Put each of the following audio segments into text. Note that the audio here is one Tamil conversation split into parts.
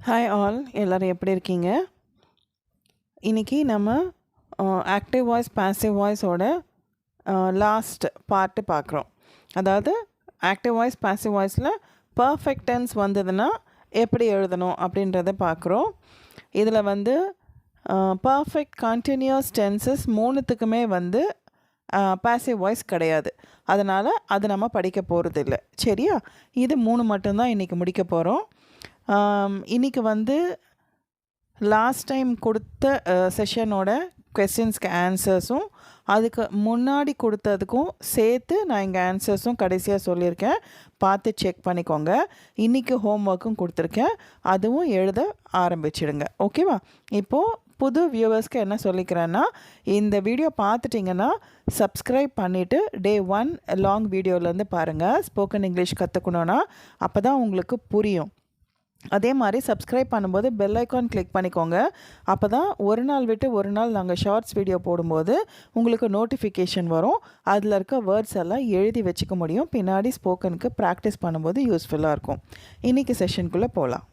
ஹாய் ஆல், எல்லோரும் எப்படி இருக்கீங்க? இன்றைக்கி நம்ம ஆக்டிவ் வாய்ஸ் பாசிவ் வாய்ஸோட லாஸ்ட் பார்ட்டு பார்க்குறோம். அதாவது ஆக்டிவ் வாய்ஸ் பாசிவ் வாய்ஸில் பர்ஃபெக்ட் டென்ஸ் வந்ததுன்னா எப்படி எழுதணும் அப்படின்றத பார்க்குறோம். இதில் வந்து பர்ஃபெக்ட் கண்டினியூஸ் டென்சஸ் மூணுத்துக்குமே வந்து பாசிவ் வாய்ஸ் கிடையாது. அதனால் அது நம்ம படிக்க போகிறது இல்லை. சரியா? இது 3 மட்டும்தான் இன்றைக்கி முடிக்க போகிறோம். இன்றைக்கி வந்து லாஸ்ட் டைம் கொடுத்த செஷனோட கொஸ்டின்ஸ்க்கு ஆன்சர்ஸும் அதுக்கு முன்னாடி கொடுத்ததுக்கும் சேர்த்து நான் இங்கே ஆன்சர்ஸும் கடைசியாக சொல்லியிருக்கேன். பார்த்து செக் பண்ணிக்கோங்க. இன்றைக்கி ஹோம் ஒர்க்கும் கொடுத்துருக்கேன். அதுவும் எழுத ஆரம்பிச்சிடுங்க. ஓகேவா? இப்போது புது வியூவர்ஸ்க்கு என்ன சொல்லிக்கிறேன்னா, இந்த வீடியோ பார்த்துட்டிங்கன்னா சப்ஸ்கிரைப் பண்ணிவிட்டு டே 1 லாங் வீடியோலேருந்து பாருங்கள். ஸ்போக்கன் இங்கிலீஷ் கற்றுக்கணுன்னா அப்போ தான் உங்களுக்கு புரியும். அதே மாதிரி சப்ஸ்கிரைப் பண்ணும்போது பெல் ஐக்கான் கிளிக் பண்ணிக்கோங்க. அப்போ தான் ஒரு நாள் விட்டு ஒரு நாள் நாங்கள் ஷார்ட்ஸ் வீடியோ போடும்போது உங்களுக்கு நோட்டிஃபிகேஷன் வரும். அதில் இருக்க வேர்ட்ஸ் எல்லாம் எழுதி வச்சுக்க முடியும். பின்னாடி ஸ்போக்கனுக்கு ப்ராக்டிஸ் பண்ணும்போது யூஸ்ஃபுல்லாக இருக்கும். இன்றைக்கி செஷனுக்குள்ளே போகலாம்.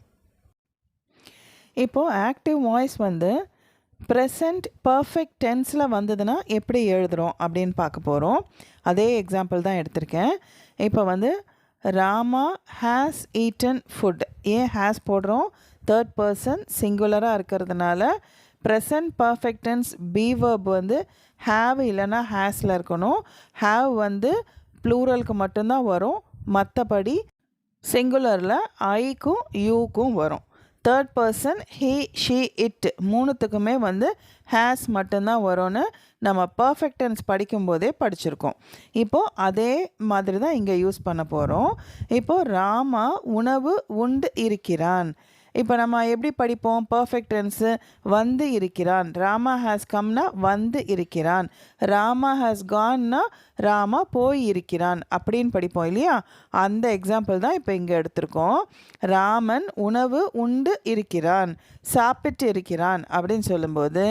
இப்போது ஆக்டிவ் வாய்ஸ் வந்து ப்ரெசண்ட் பர்ஃபெக்ட் டென்ஸில் வந்ததுன்னா எப்படி எழுதுகிறோம் அப்படின்னு பார்க்க போகிறோம். அதே எக்ஸாம்பிள் தான் எடுத்திருக்கேன். இப்போ வந்து ராமா ஹேஸ் ஈட்டன் ஃபுட். ஏன் ஹேஸ் போடுறோம்? தேர்ட் பர்சன் சிங்குலராக இருக்கிறதுனால present perfect tense be verb வந்து ஹேவ் இல்லைன்னா ஹேஸில் இருக்கணும். ஹேவ் வந்து ப்ளூரலுக்கு மட்டும்தான் வரும். மற்றபடி சிங்குலரில் ஐக்கும் யூக்கும் வரும். Third person he she it மூணுத்துக்குமே வந்து ஹேஸ் மட்டும்தான் வரும்னு நம்ம பர்ஃபெக்ட் டென்ஸ் படிக்கும்போதே படிச்சிருக்கோம். இப்போது அதே மாதிரி தான் இங்கே யூஸ் பண்ண போகிறோம். இப்போது ராமா உணவு உண்டு இருக்கிறான். இப்போ நம்ம எப்படி படிப்போம்? பர்ஃபெக்ட் டென்ஸு வந்து இருக்கிறான். ராமா ஹேஸ் கம்னா வந்து இருக்கிறான். ராமா ஹேஸ் கான்னா ராமா போய் இருக்கிறான் அப்படின்னு படிப்போம் இல்லையா? அந்த எக்ஸாம்பிள் தான் இப்போ இங்கே எடுத்திருக்கோம். ராமன் உணவு உண்டு இருக்கிறான், சாப்பிட்டு இருக்கிறான் அப்படின்னு சொல்லும்போது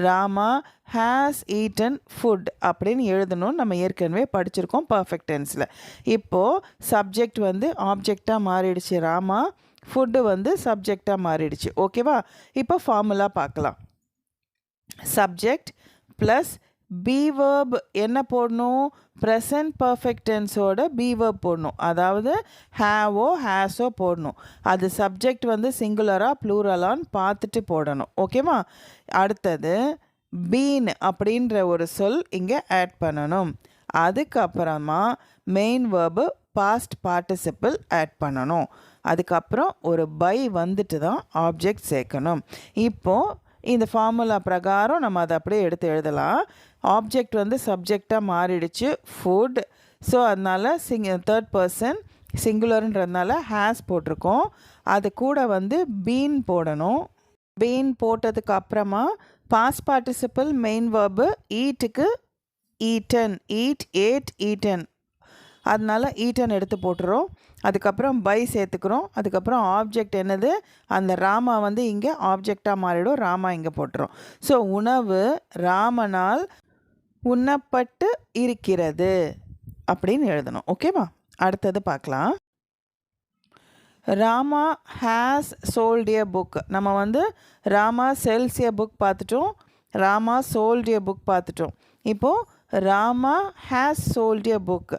ராமா ஹேஸ் ஈட்டன் ஃபுட் அப்படின்னு எழுதணும்னு நம்ம ஏற்கனவே படிச்சிருக்கோம் பர்ஃபெக்ட் டென்ஸில். இப்போது சப்ஜெக்ட் வந்து ஆப்ஜெக்டாக மாறிடுச்சு. ராமா, ஃபுட்டு வந்து சப்ஜெக்டாக மாறிடுச்சு. ஓகேவா? இப்போ ஃபார்முலா பார்க்கலாம். சப்ஜெக்ட் ப்ளஸ் பி வேர்ப் என்ன போடணும்? ப்ரெசன்ட் பர்ஃபெக்ட் டென்ஸோட பி வேர்ப் போடணும். அதாவது ஹேவோ ஹேஸோ போடணும். அது சப்ஜெக்ட் வந்து சிங்குலராக ப்ளூரலான்னு பார்த்துட்டு போடணும். ஓகேவா? அடுத்தது பீன் அப்படின்ற ஒரு சொல் இங்கே ஆட் பண்ணணும். அதுக்கப்புறமா main verb past participle add பண்ணணும். அதுக்கப்புறம் ஒரு பை வந்துட்டு தான் ஆப்ஜெக்ட் சேர்க்கணும். இப்போது இந்த ஃபார்முலா பிரகாரம் நம்ம அதை அப்படியே எடுத்து எழுதலாம். ஆப்ஜெக்ட் வந்து சப்ஜெக்டாக மாறிடுச்சு ஃபுட். ஸோ அதனால் தேர்ட் பர்சன் சிங்குலர்ன்றதுனால ஹேஸ் போட்டிருக்கோம். அது கூட வந்து பீன் போடணும். பீன் போட்டதுக்கு அப்புறமா பாஸ்ட் பார்ட்டிசிபிள் மெயின் வேர்பு ஈட்டுக்கு ஈட்டன், ஈட் ஏட் ஈட்டன், அதனால் ஈட்டன் எடுத்து போட்டுறோம். அதுக்கப்புறம் பை சேர்த்துக்கிறோம். அதுக்கப்புறம் ஆப்ஜெக்ட் என்னது? அந்த ராமா வந்து இங்கே ஆப்ஜெக்டாக மாறிடும். ராமா இங்கே போட்டுரும். ஸோ உணவு ராமனால் உண்ணப்பட்டு இருக்கிறது அப்படின்னு எழுதணும். ஓகேவா? அடுத்தது பார்க்கலாம். Rama has sold a book. நம்ம வந்து ராமா செல்ஸ் எ புக் பார்த்துட்டோம். ராமா சோல்ட் எ புக் பார்த்துட்டோம். இப்போது Rama has sold a book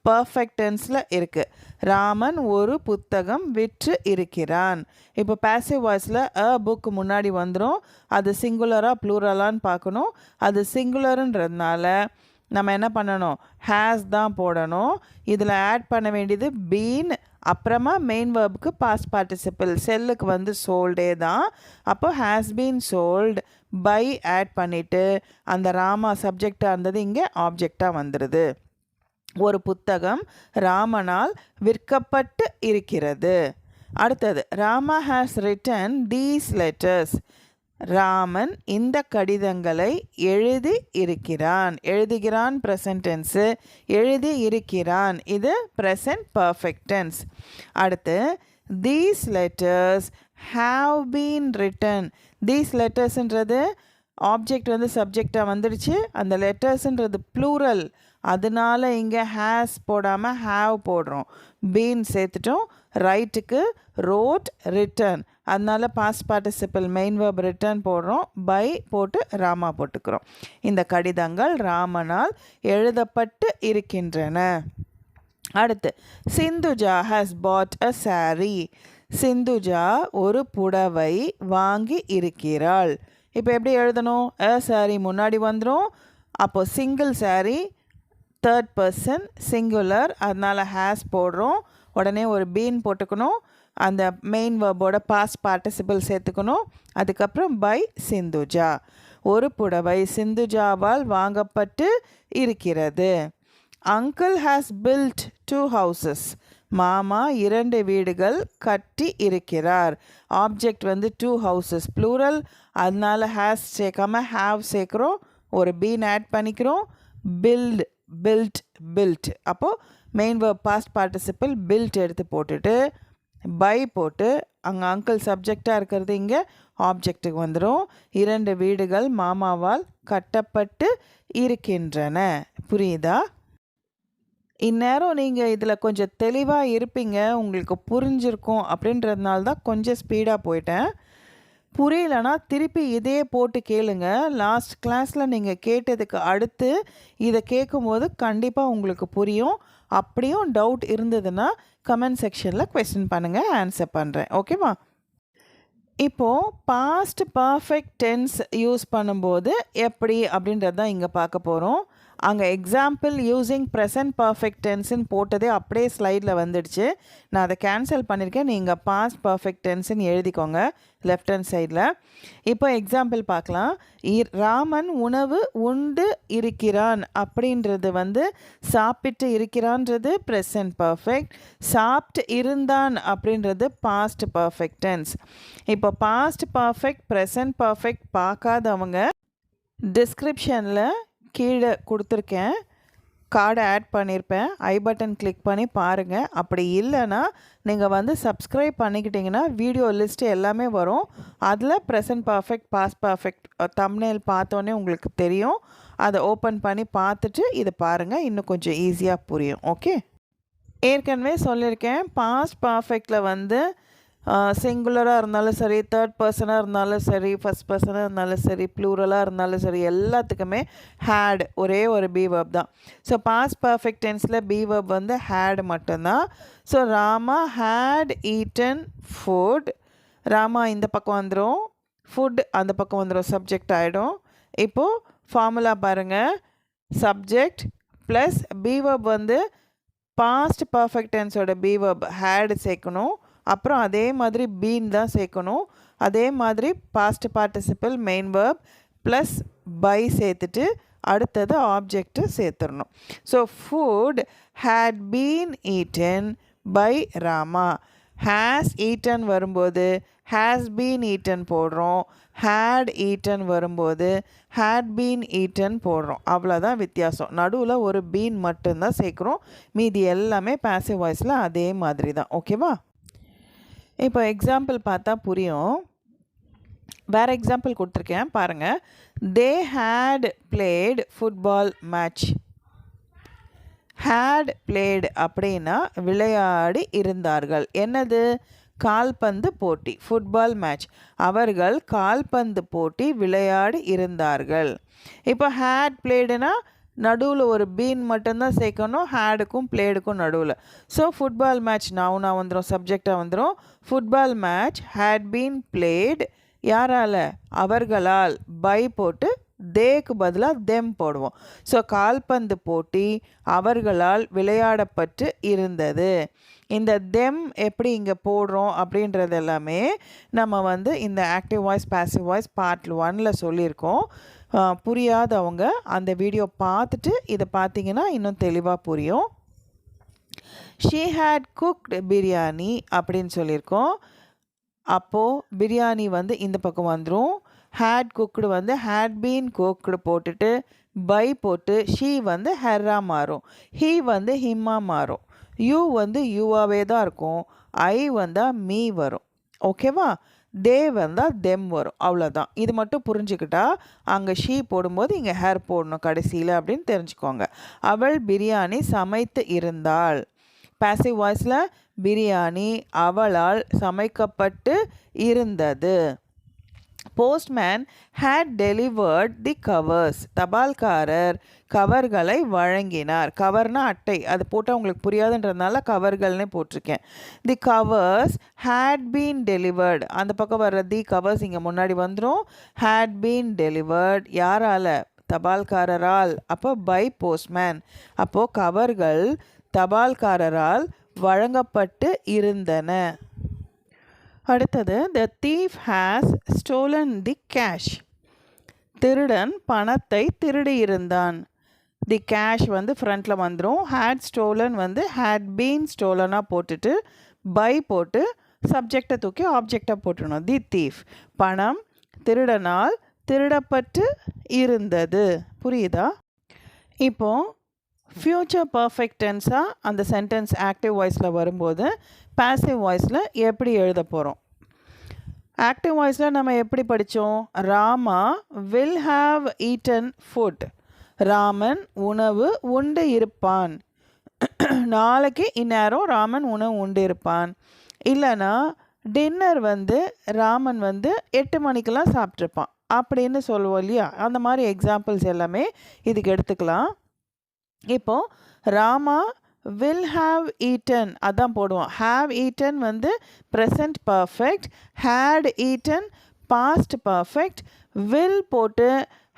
perfect டென்ஸில் இருக்குது. ராமன் ஒரு புத்தகம் விற்று இருக்கிறான். இப்போ பாசிவ் வாய்ஸில் அ புக் முன்னாடி வந்துடும். அது சிங்குலராக ப்ளூரலான்னு பார்க்கணும். அது சிங்குலருன்றதுனால நம்ம என்ன பண்ணணும்? ஹேஸ் தான் போடணும். இதில் ஆட் பண்ண வேண்டியது பீன், அப்புறமா மெயின் வேர்புக்கு பாஸ்ட் பார்ட்டிசிபிள். செல்லுக்கு வந்து சோல்டே தான். அப்போ has been sold by add பண்ணிவிட்டு அந்த ராமா சப்ஜெக்டாக இருந்தது இங்கே ஆப்ஜெக்டாக வந்துடுது. ஒரு புத்தகம் ராமனால் விற்கப்பட்டு இருக்கிறது. அடுத்தது Rama has return these letters. Raman இந்த கடிதங்களை எழுதி இருக்கிறான். எழுதுகிறான் ப்ரெசன்ட் டென்ஸு, எழுதி இருக்கிறான் இது ப்ரெசன்ட் பர்ஃபெக்ட் டென்ஸ். அடுத்து these letters have been written. தீஸ் லெட்டர்ஸ்ன்றது ஆப்ஜெக்ட் வந்து சப்ஜெக்டாக வந்துடுச்சு. அந்த லெட்டர்ஸ்ன்றது ப்ளூரல், அதனால இங்கே ஹேஸ் போடாமல் ஹாவ் போடுறோம். பீன் சேர்த்துட்டோம். ரைட்டுக்கு ரோட் ரிட்டன், அதனால் past participle main verb written போடுறோம். பை போட்டு ராமா போட்டுக்கிறோம். இந்த கடிதங்கள் ராமனால் எழுதப்பட்டு இருக்கின்றன. அடுத்து Sindhuja has bought a saree. Sindhuja ஒரு புடவை வாங்கி இருக்கிறாள். இப்போ எப்படி எழுதணும்? அ saree முன்னாடி வந்துடும். அப்போது single saree, third person singular, அதனால் ஹேஸ் போடுறோம். உடனே ஒரு பீன் போட்டுக்கணும். அந்த மெயின் வேர்போட பாஸ்ட் பார்ட்டிசிபிள் சேர்த்துக்கணும். அதுக்கப்புறம் பை சிந்துஜா. ஒரு புடவை சிந்துஜாவால் வாங்கப்பட்டு இருக்கிறது. Uncle has built 2 houses. மாமா 2 வீடுகள் கட்டி இருக்கிறார். ஆப்ஜெக்ட் வந்து 2 houses ப்ளூரல், அதனால் ஹேஸ் சேர்க்காம ஹாவ் சேர்க்குறோம். ஒரு பீன் ஆட் பண்ணிக்கிறோம். Build, built, built. அப்போது main verb past participle built எடுத்து போட்டுட்டு பை போட்டு அங்கே அங்கிள் சப்ஜெக்டாக இருக்கிறது இங்கே ஆப்ஜெக்ட்டுக்கு வந்துடும். 2 வீடுகள் மாமாவால் கட்டப்பட்டு இருக்கின்றன. புரியுதா? இந்நேரம் நீங்கள் இதில் கொஞ்சம் தெளிவாக இருப்பீங்க, உங்களுக்கு புரிஞ்சிருக்கும் அப்படின்றதுனால தான் கொஞ்சம் ஸ்பீடாக போயிட்டேன். புரியலனா திருப்பி இதே போட்டு கேளுங்க. லாஸ்ட் கிளாஸில் நீங்கள் கேட்டதுக்கு அடுத்து இதை கேட்கும்போது கண்டிப்பாக உங்களுக்கு புரியும். அப்படியும் டவுட் இருந்ததுன்னா கமெண்ட் செக்ஷனில் கொஸ்டின் பண்ணுங்கள், ஆன்சர் பண்ணுறேன். ஓகேவா? இப்போது பாஸ்ட் பர்ஃபெக்ட் டென்ஸ் யூஸ் பண்ணும்போது எப்படி அப்படின்றது தான் இங்கே பார்க்க போகிறோம். அங்கே எக்ஸாம்பிள் யூஸிங் ப்ரெசன்ட் பர்ஃபெக்ட் டென்ஸ்ன்னு போட்டதே அப்படியே ஸ்லைடில் வந்துடுச்சு. நான் அதை கேன்சல் பண்ணியிருக்கேன். நீங்கள் பாஸ்ட் பர்ஃபெக்ட் டென்ஸ்ன்னு எழுதிக்கோங்க லெஃப்ட் ஹேண்ட் சைடில். இப்போ எக்ஸாம்பிள் பார்க்கலாம். ராமன் உணவு உண்டு இருக்கிறான் அப்படின்றது வந்து சாப்பிட்டு இருக்கிறான்றது ப்ரெசன்ட் பர்ஃபெக்ட். சாப்பிட்டு இருந்தான் அப்படின்றது பாஸ்ட் பர்ஃபெக்ட் டென்ஸ். இப்போ பாஸ்ட் பர்ஃபெக்ட் ப்ரெசன்ட் பர்ஃபெக்ட் பார்க்காதவங்க டிஸ்கிரிப்ஷனில் கீழே கொடுத்துருக்கேன், கார்டை ஆட் பண்ணியிருப்பேன். ஐ பட்டன் கிளிக் பண்ணி பாருங்கள். அப்படி இல்லைன்னா நீங்கள் வந்து சப்ஸ்கிரைப் பண்ணிக்கிட்டிங்கன்னா வீடியோ லிஸ்ட்டு எல்லாமே வரும். அதில் present perfect past perfect thumbnail பார்த்தோன்னே உங்களுக்கு தெரியும். அதை ஓப்பன் பண்ணி பார்த்துட்டு இதை பாருங்கள், இன்னும் கொஞ்சம் ஈஸியாக புரியும். ஓகே, ஏற்கனவே சொல்லியிருக்கேன் பாஸ்ட் பர்ஃபெக்டில் வந்து சிங்குலராக இருந்தாலும் சரி, தேர்ட் பர்சனாக இருந்தாலும் சரி, ஃபஸ்ட் பர்சனாக இருந்தாலும் சரி, ப்ளூரலாக இருந்தாலும் சரி, எல்லாத்துக்குமே ஹேட் ஒரே ஒரு பி வேர்ப் தான். ஸோ பாஸ்ட் பர்ஃபெக்ட் டென்ஸில் பி வேர்ப் வந்து ஹேட் மட்டும்தான். So Rama had eaten food. Rama இந்த பக்கம் வந்துடும், ஃபுட் அந்த பக்கம் வந்துடும், சப்ஜெக்ட் ஆகிடும். இப்போது ஃபார்முலா பாருங்கள். சப்ஜெக்ட் ப்ளஸ் பி வேர்ப் வந்து பாஸ்ட் பர்ஃபெக்ட் டென்ஸோட பி வேர்ப் ஹேட் சேர்க்கணும். அப்புறம் அதே மாதிரி பீன் தான் சேர்க்கணும். அதே மாதிரி past participle main verb plus by சேர்த்துட்டு அடுத்தது ஆப்ஜெக்ட்டு சேர்த்துடணும். So food had been eaten by Rama. Has eaten வரும்போது ஹேஸ் பீன் ஈட்டன் போடுறோம். ஹேட் ஈட்டன் வரும்போது ஹேட் பீன் ஈட்டன் போடுறோம். அவ்வளோதான் வித்தியாசம். நடுவில் ஒரு பீன் மட்டும்தான் சேர்க்குறோம். மீதி எல்லாமே பாசிவ் வாய்ஸில் அதே மாதிரி தான். ஓகேவா? இப்போ எக்ஸாம்பிள் பார்த்தா புரியும். வேறு எக்ஸாம்பிள் கொடுத்துருக்கேன் பாருங்கள். They had played football match. Had played அப்படின்னா விளையாடி இருந்தார்கள். என்னது? கால்பந்து போட்டி, ஃபுட்பால் மேட்ச். அவர்கள் கால்பந்து போட்டி விளையாடி இருந்தார்கள். இப்போ ஹேட் பிளேடுனா நடுவில் ஒரு பீன் மட்டும்தான் சேர்க்கணும், ஹேடுக்கும் பிளேடுக்கும் நடுவில். ஸோ ஃபுட்பால் மேட்ச் நவுனாக வந்துடும், சப்ஜெக்டாக வந்துடும். Football match had been played யாரால்? அவர்களால். பை போட்டு தேக்கு பதிலாக தெம் போடுவோம். ஸோ கால்பந்து போட்டி அவர்களால் விளையாடப்பட்டு இருந்தது. இந்த தெம் எப்படி இங்கே போடுறோம் அப்படின்றது எல்லாமே நம்ம வந்து இந்த active voice passive voice part 1ல் சொல்லியிருக்கோம். புரியாதவங்க அந்த வீடியோ பார்த்துட்டு இதை பார்த்தீங்கன்னா இன்னும் தெளிவாக புரியும். ஷீ ஹேட் குக்ட் பிரியாணி அப்படின்னு சொல்லியிருக்கோம். அப்போது பிரியாணி வந்து இந்த பக்கம் வந்துடும். ஹேட் குக்டு வந்து ஹேட் பீன் குக்டு போட்டுட்டு பை போட்டு ஷீ வந்து ஹெர்ரா மாறும், ஹீ வந்து ஹிம்மா மாறும், யூ வந்து யூவாவே தான் இருக்கும், ஐ வந்தால் மீ வரும். ஓகேவா? தே வந்தால் தெம் வரும். அவ்வளோதான். இது மட்டும் புரிஞ்சுக்கிட்டா அங்கே ஷீ போடும்போது இங்கே ஹேர் போடணும் கடைசியில் அப்படின்னு தெரிஞ்சுக்கோங்க. அவள் பிரியாணி சமைத்து இருந்தாள். பாசிவ் வாய்ஸில் பிரியாணி அவளால் சமைக்கப்பட்டு இருந்தது. Postman had delivered the covers. தபால்காரர் கவர்களை வழங்கினார். கவர்னா அட்டை, அது போட்டால் உங்களுக்கு புரியாதுன்றதுனால கவர்கள்னே போட்டிருக்கேன். The covers had been delivered. அந்த பக்கம் வர்ற தி கவர்ஸ் இங்கே முன்னாடி வந்துடும். ஹேட் பீன் டெலிவர்ட் யாரால்? தபால்காரரால். அப்போ பை போஸ்ட்மேன். அப்போது கவர்கள் தபால்காரரால் வழங்கப்பட்டு இருந்தன. அடுத்தது த thief has stolon the cash. திருடன் பணத்தை திருடியிருந்தான். தி கேஷ் வந்து ஃப்ரண்ட்டில் வந்துடும். ஹேட் ஸ்டோலன் வந்து ஹேட் பீன் ஸ்டோலனாக போட்டுட்டு பை போட்டு சப்ஜெக்டை தூக்கி ஆப்ஜெக்டாக போட்டுடணும். தி தீஃப் பணம் திருடனால் திருடப்பட்டு இருந்தது. புரியுதா? இப்போது ஃப்யூச்சர் பர்ஃபெக்ட் டென்ஸாக அந்த சென்டென்ஸ் ஆக்டிவ் வாய்ஸில் வரும்போது பாசிவ் வாய்ஸில் எப்படி எழுத போகிறோம்? ஆக்டிவ் வாய்ஸில் நம்ம எப்படி படித்தோம்? Rama will have eaten food. Raman உணவு உண்டு இருப்பான். நாளைக்கு இந்நேரம் ராமன் உணவு உண்டு இருப்பான். இல்லைனா டின்னர் வந்து ராமன் வந்து 8 மணிக்கெலாம் சாப்பிட்ருப்பான் அப்படின்னு சொல்லுவோம் இல்லையா? அந்த மாதிரி எக்ஸாம்பிள்ஸ் எல்லாமே இதுக்கு எடுத்துக்கலாம். இப்போது ராமா வில் ஹாவ் ஈட்டன் அதான் போடுவோம். ஹாவ் ஈட்டன் வந்து present perfect, had eaten past perfect, will போட்டு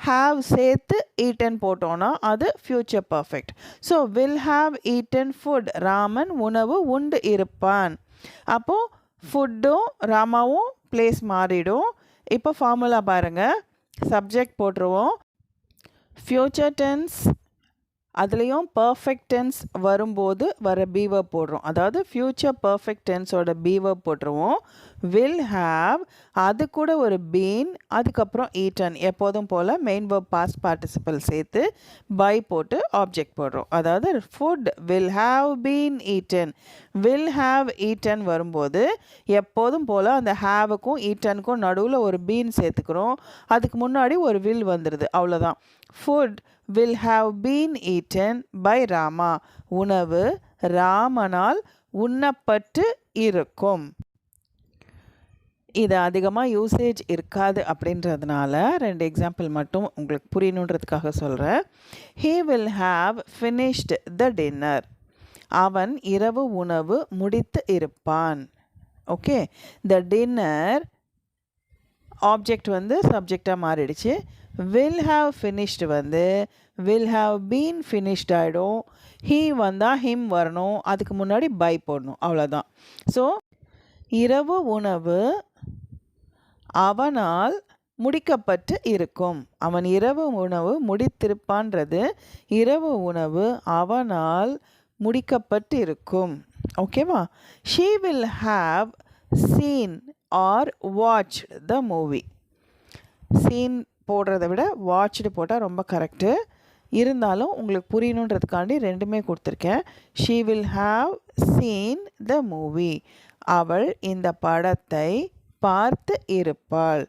ஹாவ் சேர்த்து ஈட்டன் போட்டோன்னா அது future perfect. So will have eaten food, Raman உணவு உண்டு இருப்பான். அப்போது ஃபுட்டும் ராமாவும் பிளேஸ் மாறிடும். இப்போ ஃபார்முலா பாருங்கள். சப்ஜெக்ட் போட்டுருவோம். ஃப்யூச்சர் டென்ஸ் அதுலேயும் பர்ஃபெக்ட் டென்ஸ் வரும்போது வர பீவர் போடுறோம். அதாவது ஃப்யூச்சர் பர்ஃபெக்ட் டென்ஸோட பீவர் போட்டுருவோம். வில் ஹாவ் அது கூட ஒரு பீன், அதுக்கப்புறம் ஈட்டன் எப்போதும் போல் மெயின் வேர்ப் பாஸ்ட் பார்ட்டிசிபிள் சேர்த்து பை போட்டு ஆப்ஜெக்ட் போடுறோம். அதாவது food will have been eaten. Will have eaten வரும்போது எப்போதும் போல் அந்த ஹாவுக்கும் ஈட்டனுக்கும் நடுவில் ஒரு பீன் சேர்த்துக்கிறோம். அதுக்கு முன்னாடி ஒரு வில் வந்துடுது, அவ்வளோதான். Food will have been eaten by Rama. உணவு ராமனால் உண்ணப்பட்டு இருக்கும். இது அதிகமாக யூசேஜ் இருக்காது அப்படின்றதுனால 2 எக்ஸாம்பிள் மட்டும் உங்களுக்கு புரியணுன்றதுக்காக சொல்கிறேன். He will have finished the dinner. அவன் இரவு உணவு முடித்து இருப்பான். ஓகே, the dinner ஆப்ஜெக்ட் வந்து சப்ஜெக்டாக மாறிடுச்சு. will have finished வந்து will have been finished ஆகிடும். he வந்தால் him வரணும், அதுக்கு முன்னாடி பை போடணும், அவ்வளோதான். ஸோ இரவு உணவு அவனால் முடிக்கப்பட்டு இருக்கும். அவன் இரவு உணவு முடித்திருப்பான்றது இரவு உணவு அவனால் முடிக்கப்பட்டு இருக்கும். ஓகேவா? she will have seen or watched the movie. seen போடுறத விட வாட்ச்டு போட்டால் ரொம்ப கரெக்டு. இருந்தாலும் உங்களுக்கு புரியணுன்றதுக்காண்டி ரெண்டுமே கொடுத்துருக்கேன். she will have seen the movie. அவள் இந்த படத்தை பார்த்து இருப்பாள்.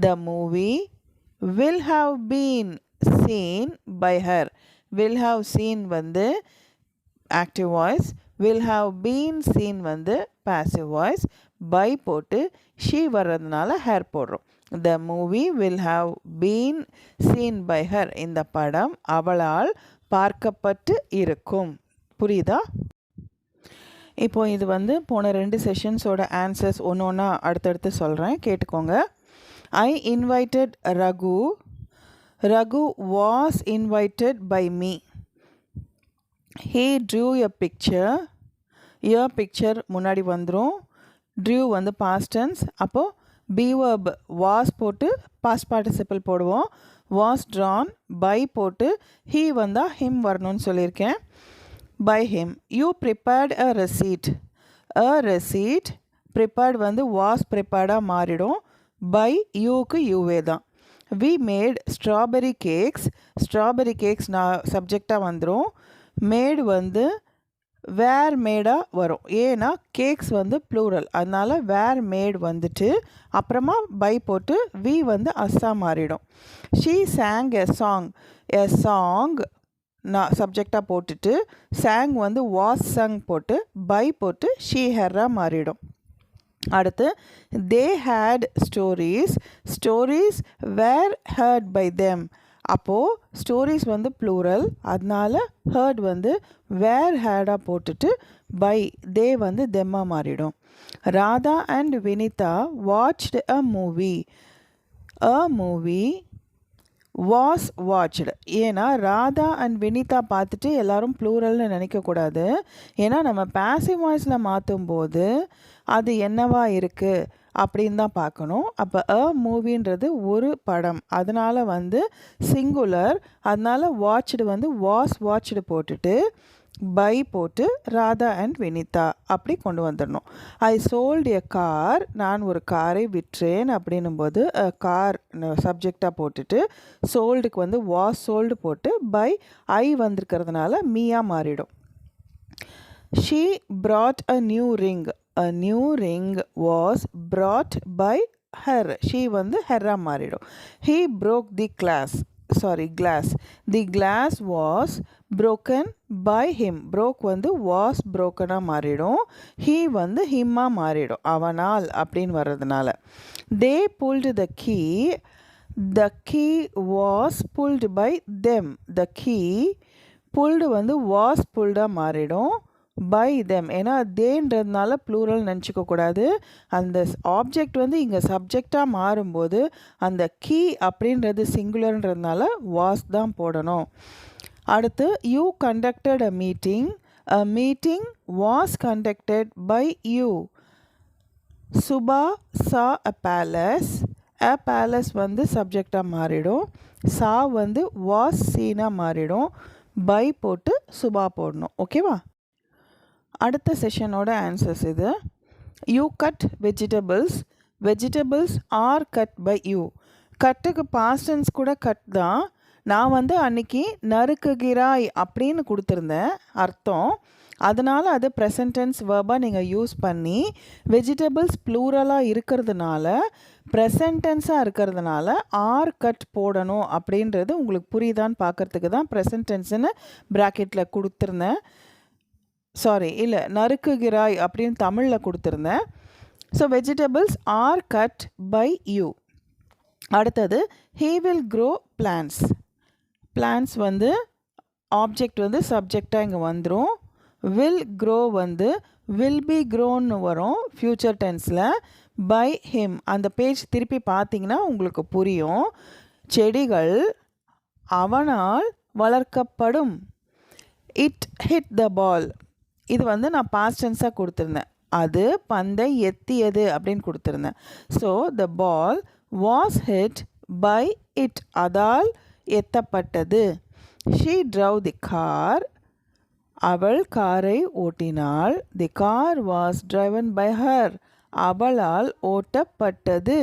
the movie will have been seen by her. will have seen வந்து active voice, will have been seen வந்து passive voice. by போட்டு she வர்றதுனால her போடுறோம். The movie will have been seen by her. இந்த படம் அவளால் பார்க்கப்பட்டு இருக்கும். புரியுதா? இப்போ இது வந்து போன 2 செஷன்ஸோட ஆன்சர்ஸ் ஒன்று ஒன்றா அடுத்தடுத்து சொல்கிறேன், கேட்டுக்கோங்க. I invited Raghu. Raghu was invited by me. He drew a picture. Your picture முன்னாடி வந்துடும். drew வந்து past tense. அப்போது be verb was போட்டு past participle போடுவோம். was drawn by போட்டு he வந்தால் him வரணும்னு சொல்லியிருக்கேன். by him. you prepared a receipt. a receipt prepared வந்து was prepared-ஆக மாறிடும். by youக்கு யூவே தான். we made strawberry cakes. strawberry cakes நான் சப்ஜெக்டாக வந்துடும். made வந்து வேர் மேடாக வரும். ஏன்னா கேக்ஸ் வந்து ப்ளூரல், அதனால் வேர் மேட் வந்துட்டு அப்புறமா பை போட்டு வி வந்து அஸ்ஸா மாறிடும். She sang a song. a song நான் சப்ஜெக்டாக போட்டுட்டு sang வந்து was sung போட்டு by போட்டு she herரா மாறிடும். அடுத்து they had stories were heard by them. அப்போது ஸ்டோரிஸ் வந்து ப்ளூரல், அதனால ஹர்ட் வந்து வேர் ஹேடாக போட்டுட்டு பை தே வந்து தெம்மாக மாறிடும். Radha and Vinitha watched a movie was watched. ஏன்னா ராதா அண்ட் வினிதா பார்த்துட்டு எல்லாரும் ப்ளூரல்னு நினைக்கக்கூடாது. ஏன்னா நம்ம பாசிவ் வாய்ஸில் மாற்றும் போது அது என்னவா இருக்குது அப்படின்னு தான் பார்க்கணும். அப்போ அ மூவின்றது ஒரு படம், அதனால் வந்து சிங்குலர், அதனால் வாட்ச்டு வந்து வாஸ் வாட்ச்டு போட்டுட்டு பை போட்டு ராதா அண்ட் வினிதா அப்படி கொண்டு வந்துடணும். ஐ சோல்டு எ கார், நான் ஒரு காரை விற்றேன் அப்படின்னும்போது கார் சப்ஜெக்டாக போட்டுட்டு சோல்டுக்கு வந்து வாஸ் சோல்டு போட்டு பை ஐ வந்திருக்கிறதுனால மீயாக மாறிடும். She brought a new ring. A new ring was brought by her. She வந்து ஹெர்ரா மாறிடும். He broke the glass. The glass was broken by him. broke வந்து was broken-ஆக மாறிடும். he வந்து him-ஆக மாறிடும், அவனால் அப்படின்னு வர்றதுனால. They pulled the key. The key was pulled by them. The key pulled வந்து was pulled-ஆக மாறிடும் பை தெம். ஏன்னா தேன்றதுனால ப்ளூரல் நினச்சிக்கக்கூடாது. அந்த ஆப்ஜெக்ட் வந்து இங்கே சப்ஜெக்டாக மாறும்போது அந்த கீ அப்படின்றது சிங்குலர்ன்றதுனால வாஸ் தான் போடணும். அடுத்து you conducted a meeting was conducted by you. Subha saw a palace வந்து சப்ஜெக்டாக மாறிடும். சா வந்து வாஸ் சீனாக மாறிடும். பை போட்டு சுபா போடணும். ஓகேவா? அடுத்த செஷனோட ஆன்சர்ஸ் இது. You cut vegetables are cut by you. கட்டுக்கு பாஸ்டன்ஸ் கூட கட் தான். நான் வந்து அன்னைக்கு நறுக்குகிறாய் அப்படின்னு கொடுத்துருந்தேன் அர்த்தம், அதனால் அது ப்ரெசன்ட் டென்ஸ் வேர்பாக நீங்கள் யூஸ் பண்ணி வெஜிடபிள்ஸ் ப்ளூரலாக இருக்கிறதுனால ப்ரெசன்ட் டென்ஸாக இருக்கிறதுனால ஆர் கட் போடணும் அப்படின்றது உங்களுக்கு புரியுதான்னு பார்க்குறதுக்கு தான் ப்ரெசன்ட் டென்ஸ்னு ப்ராக்கெட்டில் கொடுத்துருந்தேன். நறுக்குகிறாய் அப்படின்னு தமிழில் கொடுத்துருந்தேன். So vegetables are cut by you. அடுத்தது ஹீ வில் க்ரோ பிளான்ஸ் வந்து ஆப்ஜெக்ட் வந்து சப்ஜெக்டாக இங்கே வந்துடும். வில் க்ரோ வந்து வில் பி க்ரோன்னு வரும் ஃப்யூச்சர் டென்ஸில். பை ஹிம் அந்த பேஜ் திருப்பி பார்த்தீங்கன்னா உங்களுக்கு புரியும். செடிகள் அவனால் வளர்க்கப்படும். இட் ஹிட் த பால், இது வந்து நான் பாஸ்ட் டென்ஸாக கொடுத்துருந்தேன். அது பந்தை எத்தியது அப்படின்னு கொடுத்துருந்தேன். So the ball was hit by it, அதால் எத்தப்பட்டது. ஷீ ட்ரவ் தி கார், அவள் காரை ஓட்டினாள். The car was driven by her, அவளால் ஓட்டப்பட்டது.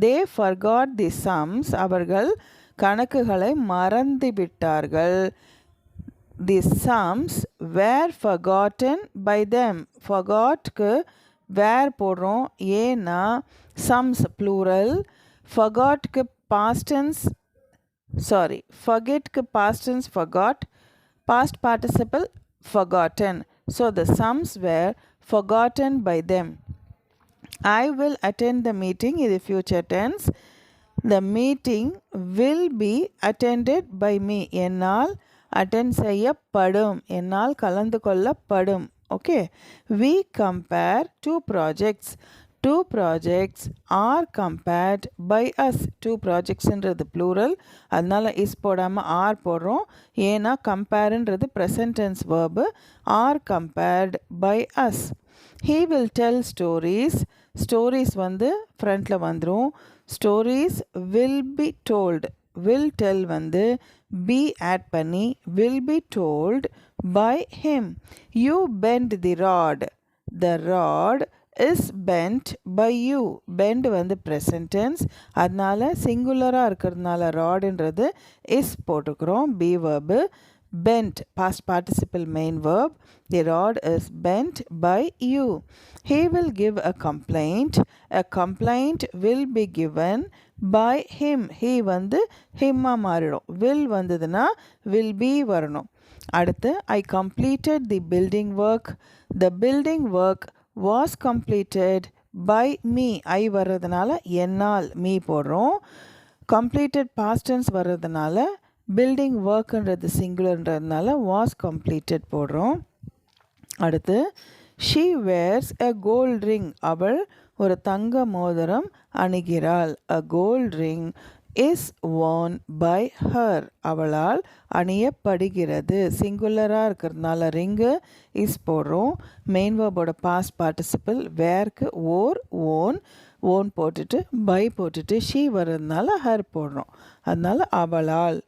தே ஃபர்காட் தி சம்ஸ், அவர்கள் கணக்குகளை மறந்துவிட்டார்கள். The sums were forgotten by them. Forgotக்கு were போடுறோம், ஏன்னா sums plural. Forgotக்கு past tense, forgetக்கு past tense forgot, past participle forgotten. So the sums were forgotten by them. I will attend the meeting in the future tense. The meeting will be attended by me. என்னால் அட்டென்ட் செய்யப்படும், என்னால் கலந்து கொள்ளப்படும். Okay. We compare two projects are compared by us. Two ப்ராஜெக்ட்ஸ்ன்றது ப்ளூரல், அதனால் இஸ் போடாமல் ஆர் போடுறோம். ஏன்னா கம்பேருன்றது present tense verb. Are compared by us. He will tell stories வந்து ஃப்ரண்ட்டில் வந்துடும். Stories will be told. Will tell வந்து பி ஆட் பண்ணி will be told by him. You bend the rod. The rod is bent by you. Bend வந்து ப்ரெசன்ட் டென்ஸ், அதனால சிங்குலராக இருக்கிறதுனால ராடுன்றது இஸ் போட்டுக்கிறோம். B verb. bent, past participle main verb. The rod is bent by you. He will give a complaint. A complaint will be given by him. He வந்து himமா மாறிடும். will வந்ததுன்னா will be வரணும். அடுத்து I completed the building work. The building work was completed by me. I வர்றதுனால என்னால் me போடுறோம். completed past tense வர்றதுனால building workன்றது சிங்குலர்ன்றதுனால was completed போடுறோம். அடுத்து she wears a gold ring. அவள் ஒரு தங்க மோதிரம் அணிகிறாள். a gold ring is worn by her. அவளால் அணியப்படுகிறது. சிங்குலராக இருக்கிறதுனால ரிங்கு இஸ் போடுறோம். மெயின் வேர்போட பாஸ்ட் பார்ட்டிசிபிள் வேர்க்கு ஓன் போட்டுட்டு பை போட்டுட்டு ஷீ வர்றதுனால ஹர் போடுறோம். அதனால அவளால்.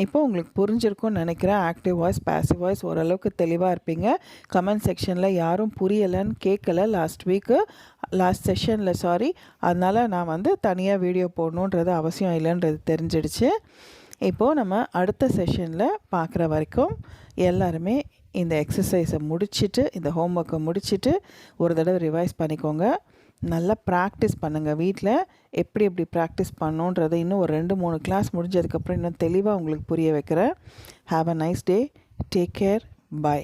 இப்போ உங்களுக்கு புரிஞ்சிருக்கும்னு நினைக்கிறேன். ஆக்டிவ் வாய்ஸ் பேசிவ் வாய்ஸ் ஓரளவுக்கு தெளிவாக இருப்பீங்க. கமெண்ட் செக்ஷனில் யாரும் புரியலைன்னு கேட்கல லாஸ்ட் செஷனில் சாரி. அதனால் நான் வந்து தனியாக வீடியோ போடணுன்றது அவசியம் இல்லைன்றது தெரிஞ்சிடுச்சு. இப்போது நம்ம அடுத்த செஷனில் பார்க்குற வரைக்கும் எல்லாருமே இந்த எக்ஸசைஸை முடிச்சுட்டு இந்த ஹோம்ஒர்க்கை முடிச்சுட்டு ஒரு தடவை ரிவைஸ் பண்ணிக்கோங்க. நல்லா ப்ராக்டிஸ் பண்ணுங்கள். வீட்டில் எப்படி ப்ராக்டிஸ் பண்ணணுன்றதை இன்னும் ஒரு 2-3 கிளாஸ் முடிஞ்சதுக்கப்புறம் இன்னும் தெளிவாக உங்களுக்கு புரிய வைக்கிறேன். Have a nice day. Take care. By.